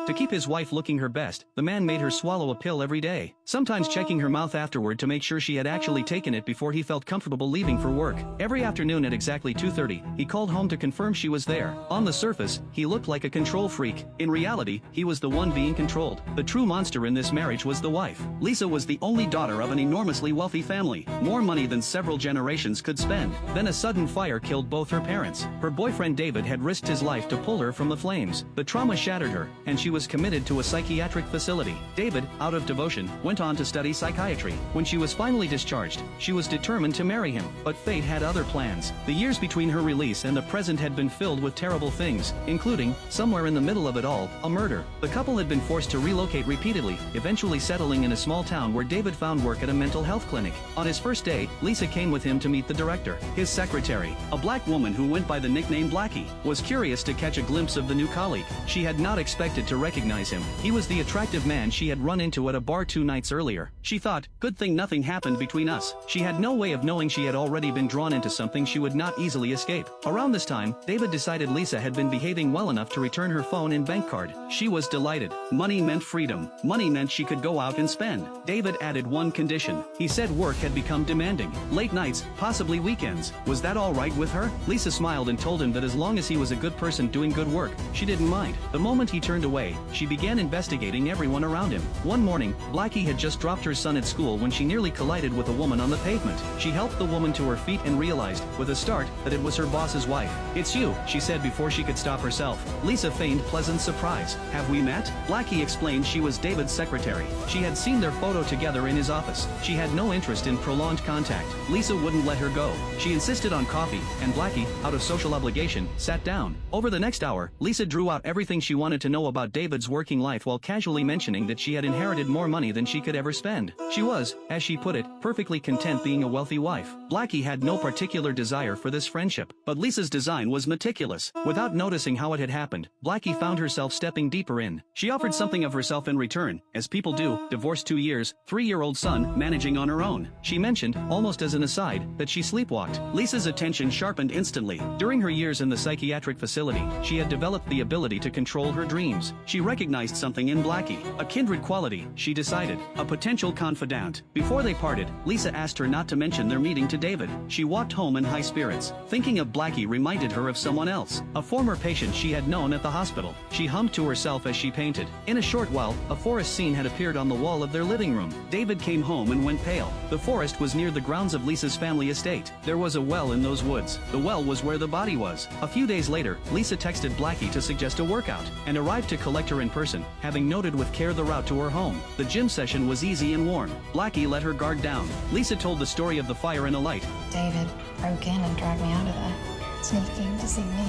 To keep his wife looking her best, the man made her swallow a pill every day, sometimes checking her mouth afterward to make sure she had actually taken it before he felt comfortable leaving for work. Every afternoon at exactly 2:30, he called home to confirm she was there. On the surface, he looked like a control freak. In reality, he was the one being controlled. The true monster in this marriage was the wife. Lisa was the only daughter of an enormously wealthy family, more money than several generations could spend. Then a sudden fire killed both her parents. Her boyfriend David had risked his life to pull her from the flames. The trauma shattered her, and she was committed to a psychiatric facility. David, out of devotion, went on to study psychiatry. When she was finally discharged, she was determined to marry him, but fate had other plans. The years between her release and the present had been filled with terrible things, including, somewhere in the middle of it all, a murder. The couple had been forced to relocate repeatedly, eventually settling in a small town where David found work at a mental health clinic. On his first day, Lisa came with him to meet the director. His secretary, a black woman who went by the nickname Blackie, was curious to catch a glimpse of the new colleague. She had not expected to recognize him. He was the attractive man she had run into at a bar 2 nights earlier. She thought, good thing nothing happened between us. She had no way of knowing she had already been drawn into something she would not easily escape. Around this time, David decided Lisa had been behaving well enough to return her phone and bank card. She was delighted. Money meant freedom. Money meant she could go out and spend. David added one condition. He said work had become demanding. Late nights, possibly weekends. Was that all right with her? Lisa smiled and told him that as long as he was a good person doing good work, she didn't mind. The moment he turned away, she began investigating everyone around him. One morning, Blackie had just dropped her son at school when she nearly collided with a woman on the pavement. She helped the woman to her feet and realized, with a start, that it was her boss's wife. "It's you," she said before she could stop herself. Lisa feigned pleasant surprise. "Have we met?" Blackie explained she was David's secretary. She had seen their photo together in his office. She had no interest in prolonged contact. Lisa wouldn't let her go. She insisted on coffee, and Blackie, out of social obligation, sat down. Over the next hour, Lisa drew out everything she wanted to know about David's working life while casually mentioning that she had inherited more money than she could ever spend. She was, as she put it, perfectly content being a wealthy wife. Blackie had no particular desire for this friendship, but Lisa's design was meticulous. Without noticing how it had happened, Blackie found herself stepping deeper in. She offered something of herself in return, as people do, divorced 2 years, 3-year-old son, managing on her own. She mentioned, almost as an aside, that she sleepwalked. Lisa's attention sharpened instantly. During her years in the psychiatric facility, she had developed the ability to control her dreams. She recognized something in Blackie, a kindred quality, she decided, a potential confidant. Before they parted, Lisa asked her not to mention their meeting to David. She walked home in high spirits. Thinking of Blackie reminded her of someone else, a former patient she had known at the hospital. She hummed to herself as she painted. In a short while, a forest scene had appeared on the wall of their living room. David came home and went pale. The forest was near the grounds of Lisa's family estate. There was a well in those woods. The well was where the body was. A few days later, Lisa texted Blackie to suggest a workout, and arrived to collect her in person, having noted with care the route to her home. The gym session was easy and warm. Blackie let her guard down. Lisa told the story of the fire in a light, David broke in and dragged me out of there, sneaking to see me.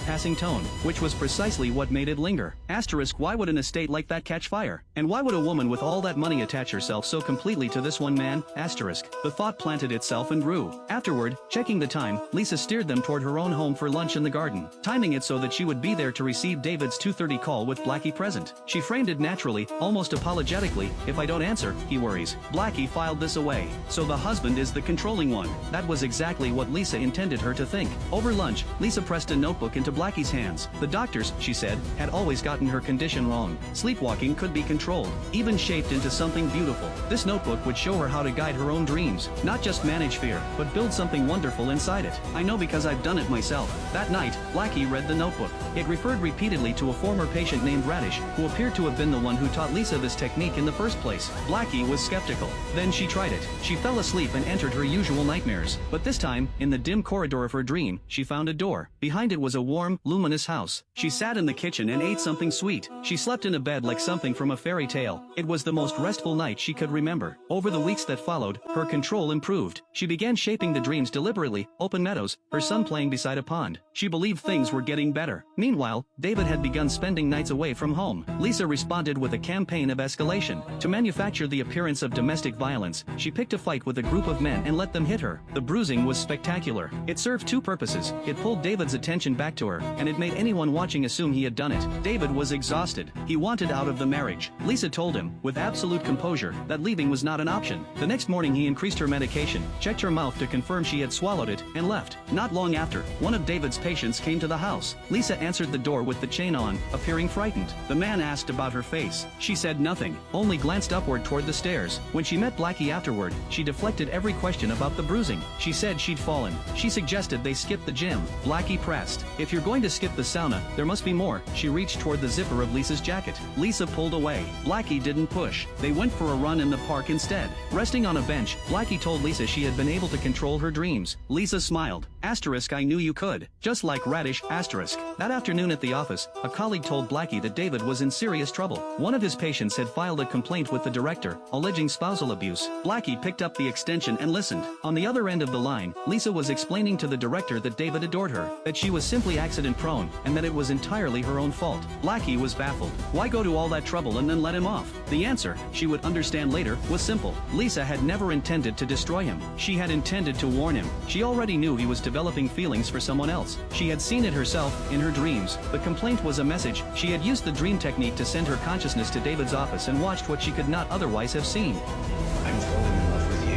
passing tone, which was precisely what made it linger. Asterisk, why would an estate like that catch fire? And why would a woman with all that money attach herself so completely to this one man? Asterisk. The thought planted itself and grew. Afterward, checking the time, Lisa steered them toward her own home for lunch in the garden, timing it so that she would be there to receive David's 2:30 call with Blackie present. She framed it naturally, almost apologetically. "If I don't answer," he worries. Blackie filed this away. So the husband is the controlling one. That was exactly what Lisa intended her to think. Over lunch, Lisa pressed a notebook into Blackie's hands. The doctors, she said, had always gotten her condition wrong. Sleepwalking could be controlled, even shaped into something beautiful. This notebook would show her how to guide her own dreams, not just manage fear, but build something wonderful inside it. "I know because I've done it myself." That night, Blackie read the notebook. It referred repeatedly to a former patient named Radish, who appeared to have been the one who taught Lisa this technique in the first place. Blackie was skeptical. Then she tried it. She fell asleep and entered her usual nightmares. But this time, in the dim corridor of her dream, she found a door. Behind it was a warm, luminous house. She sat in the kitchen and ate something sweet. She slept in a bed like something from a fairy tale. It was the most restful night she could remember. Over the weeks that followed, her control improved. She began shaping the dreams deliberately, open meadows, her son playing beside a pond. She believed things were getting better. Meanwhile, David had begun spending nights away from home. Lisa responded with a campaign of escalation. To manufacture the appearance of domestic violence, she picked a fight with a group of men and let them hit her. The bruising was spectacular. It served two purposes. It pulled David's attention back to her, and it made anyone watching assume he had done it. David was exhausted. He wanted out of the marriage. Lisa told him, with absolute composure, that leaving was not an option. The next morning he increased her medication, checked her mouth to confirm she had swallowed it, and left. Not long after, one of David's patients came to the house. Lisa answered the door with the chain on, appearing frightened. The man asked about her face. She said nothing, only glanced upward toward the stairs. When she met Blackie afterward, she deflected every question about the bruising. She said she'd fallen. She suggested they skip the gym. Blackie pressed. If you're going to skip the sauna, there must be more. She reached toward the zipper of Lisa's jacket. Lisa pulled away. Blackie didn't push. They went for a run in the park instead. Resting on a bench, Blackie told Lisa she had been able to control her dreams. Lisa smiled. Asterisk, I knew you could. Just like Radish, asterisk. That afternoon at the office, a colleague told Blackie that David was in serious trouble. One of his patients had filed a complaint with the director, alleging spousal abuse. Blackie picked up the extension and listened. On the other end of the line, Lisa was explaining to the director that David adored her, that she was simply accident-prone, and that it was entirely her own fault. Blackie was baffled. Why go to all that trouble and then let him off? The answer, she would understand later, was simple. Lisa had never intended to destroy him. She had intended to warn him. She already knew he was developing feelings for someone else. She had seen it herself, in her dreams. The complaint was a message. She had used the dream technique to send her consciousness to David's office and watched what she could not otherwise have seen. I'm falling in love with you.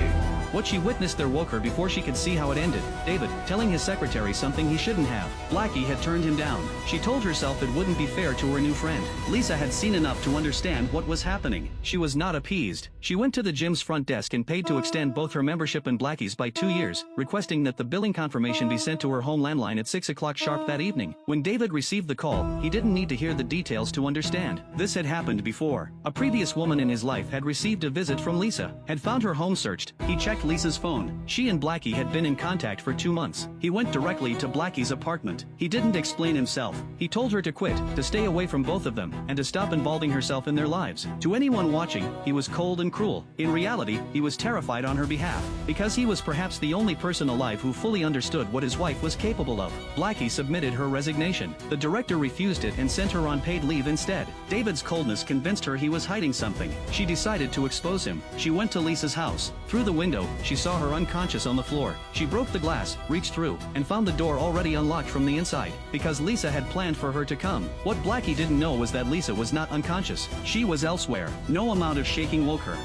What she witnessed there woke her before she could see how it ended. David, telling his secretary something he shouldn't have. Blackie had turned him down. She told herself it wouldn't be fair to her new friend. Lisa had seen enough to understand what was happening. She was not appeased. She went to the gym's front desk and paid to extend both her membership and Blackie's by 2 years, requesting that the billing confirmation be sent to her home landline at 6 o'clock sharp that evening. When David received the call, he didn't need to hear the details to understand. This had happened before. A previous woman in his life had received a visit from Lisa, had found her home searched. He checked Lisa's phone. She and Blackie had been in contact for 2 months. He went directly to Blackie's apartment. He didn't explain himself. He told her to quit, to stay away from both of them, and to stop involving herself in their lives. To anyone watching, he was cold and cruel. In reality, he was terrified on her behalf, because he was perhaps the only person alive who fully understood what his wife was capable of. Blackie submitted her resignation. The director refused it and sent her on paid leave instead. David's coldness convinced her he was hiding something. She decided to expose him. She went to Lisa's house. Through the window, she saw her unconscious on the floor. She broke the glass, reached through, and found the door already unlocked from the inside, because Lisa had planned for her to come. What Blackie didn't know was that Lisa was not unconscious. She was elsewhere. No amount of shaking woke her.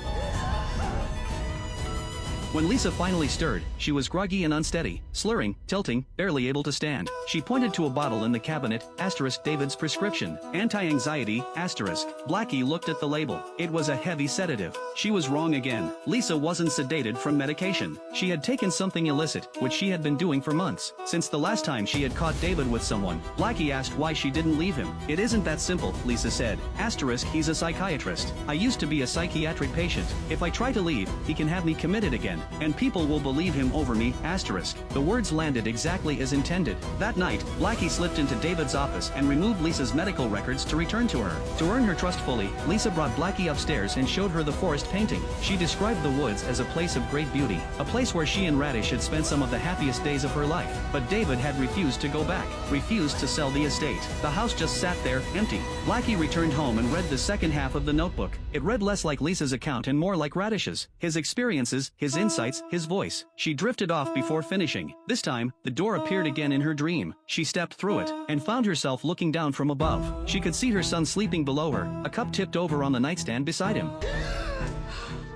When Lisa finally stirred, she was groggy and unsteady, slurring, tilting, barely able to stand. She pointed to a bottle in the cabinet, asterisk David's prescription, anti-anxiety, asterisk. Blackie looked at the label. It was a heavy sedative. She was wrong again. Lisa wasn't sedated from medication. She had taken something illicit, which she had been doing for months. Since the last time she had caught David with someone, Blackie asked why she didn't leave him. It isn't that simple, Lisa said. Asterisk, he's a psychiatrist. I used to be a psychiatric patient. If I try to leave, he can have me committed again. And people will believe him over me, asterisk. The words landed exactly as intended. That night, Blackie slipped into David's office and removed Lisa's medical records to return to her. To earn her trust fully, Lisa brought Blackie upstairs and showed her the forest painting. She described the woods as a place of great beauty, a place where she and Radish had spent some of the happiest days of her life. But David had refused to go back, refused to sell the estate. The house just sat there, empty. Blackie returned home and read the second half of the notebook. It read less like Lisa's account and more like Radish's. His experiences, his insights, his voice. She drifted off before finishing. This time, the door appeared again in her dream. She stepped through it, and found herself looking down from above. She could see her son sleeping below her, a cup tipped over on the nightstand beside him.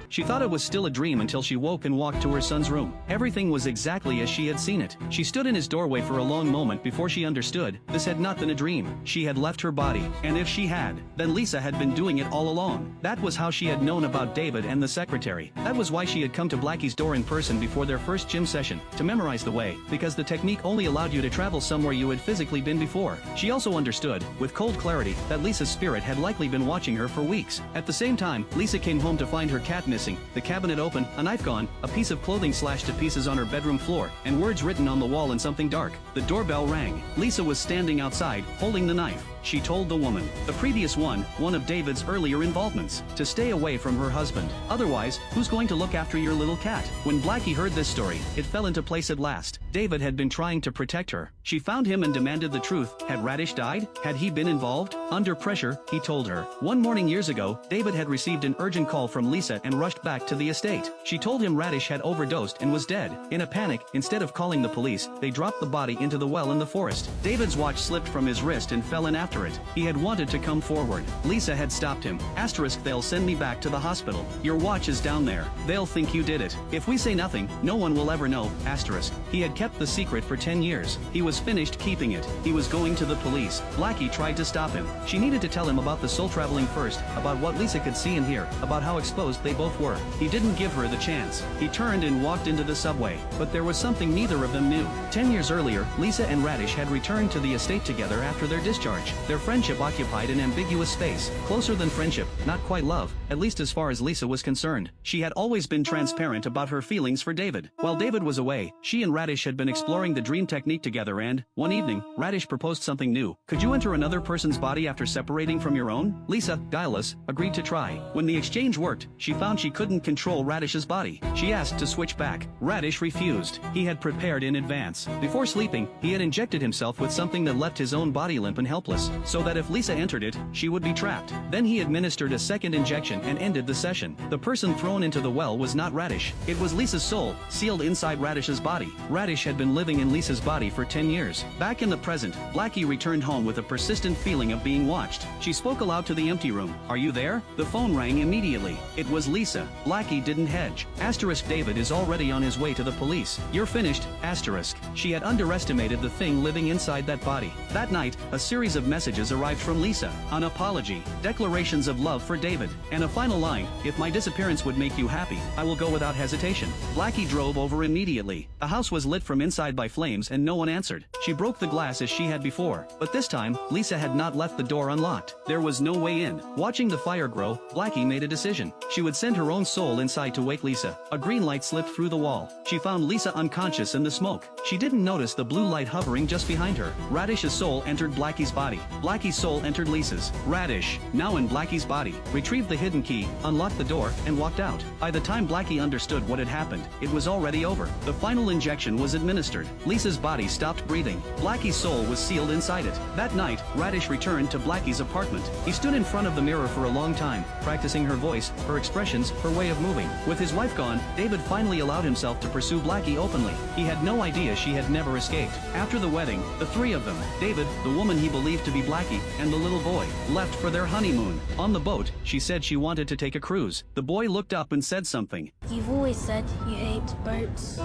She thought it was still a dream until she woke and walked to her son's room. Everything was exactly as she had seen it. She stood in his doorway for a long moment before she understood this had not been a dream. She had left her body, and if she had, then Lisa had been doing it all along. That was how she had known about David and the secretary. That was why she had come to Blackie's door in person before their first gym session, to memorize the way, because the technique only allowed you to travel somewhere you had physically been before. She also understood, with cold clarity, that Lisa's spirit had likely been watching her for weeks. At the same time, Lisa came home to find her cat missing, the cabinet open, a knife gone, a piece of clothing slashed to pieces on her bedroom floor, and words written on the wall in something dark. The doorbell rang. Lisa was standing outside, holding the knife. she told the woman. The previous one of David's earlier involvements, to stay away from her husband. Otherwise, who's going to look after your little cat? When Blackie heard this story, it fell into place at last. David had been trying to protect her. She found him and demanded the truth. Had Radish died? Had he been involved? Under pressure, he told her. One morning years ago, David had received an urgent call from Lisa and rushed back to the estate. She told him Radish had overdosed and was dead. In a panic, instead of calling the police, they dropped the body into the well in the forest. David's watch slipped from his wrist and fell in after it. He had wanted to come forward. Lisa had stopped him. Asterisk, they'll send me back to the hospital. Your watch is down there. They'll think you did it. If we say nothing, no one will ever know. Asterisk. He had kept the secret for 10 years. He was finished keeping it. He was going to the police. Blackie tried to stop him. She needed to tell him about the soul traveling first, about what Lisa could see and hear, about how exposed they both were. He didn't give her the chance. He turned and walked into the subway. But there was something neither of them knew. 10 years earlier, Lisa and Radish had returned to the estate together after their discharge. Their friendship occupied an ambiguous space, closer than friendship, not quite love, at least as far as Lisa was concerned. She had always been transparent about her feelings for David. While David was away, she and Radish had been exploring the dream technique together and, one evening, Radish proposed something new. Could you enter another person's body after separating from your own? Lisa, guileless, agreed to try. When the exchange worked, she found she couldn't control Radish's body. She asked to switch back. Radish refused. He had prepared in advance. Before sleeping, he had injected himself with something that left his own body limp and helpless, so that if Lisa entered it, she would be trapped. Then he administered a second injection and ended the session. The person thrown into the well was not Radish. It was Lisa's soul, sealed inside Radish's body. Radish had been living in Lisa's body for 10 years. Back in the present, Blackie returned home with a persistent feeling of being watched. She spoke aloud to the empty room. Are you there? The phone rang immediately. It was Lisa. Blackie didn't hedge. Asterisk, David is already on his way to the police. You're finished. Asterisk. She had underestimated the thing living inside that body. That night, a series of messages arrived from Lisa. An apology, declarations of love for David, and a final line, if my disappearance would make you happy, I will go without hesitation. Blackie drove over immediately. The house was lit from inside by flames and no one answered. She broke the glass as she had before, but this time, Lisa had not left the door unlocked. There was no way in. Watching the fire grow, Blackie made a decision. She would send her own soul inside to wake Lisa. A green light slipped through the wall. She found Lisa unconscious in the smoke. She didn't notice the blue light hovering just behind her. Radish's soul entered Blackie's body. Blackie's soul entered Lisa's. Radish, now in Blackie's body, retrieved the hidden key, unlocked the door, and walked out. By the time Blackie understood what had happened, it was already over. The final injection was administered. Lisa's body stopped breathing. Blackie's soul was sealed inside it. That night, Radish returned to Blackie's apartment. He stood in front of the mirror for a long time, practicing her voice, her expressions, her way of moving. With his wife gone, David finally allowed himself to pursue Blackie openly. He had no idea she had never escaped. After the wedding, the three of them, David, the woman he believed to be Blackie, and the little boy, left for their honeymoon. On the boat, she said she wanted to take a cruise. The boy looked up and said something. You've always said you hate boats.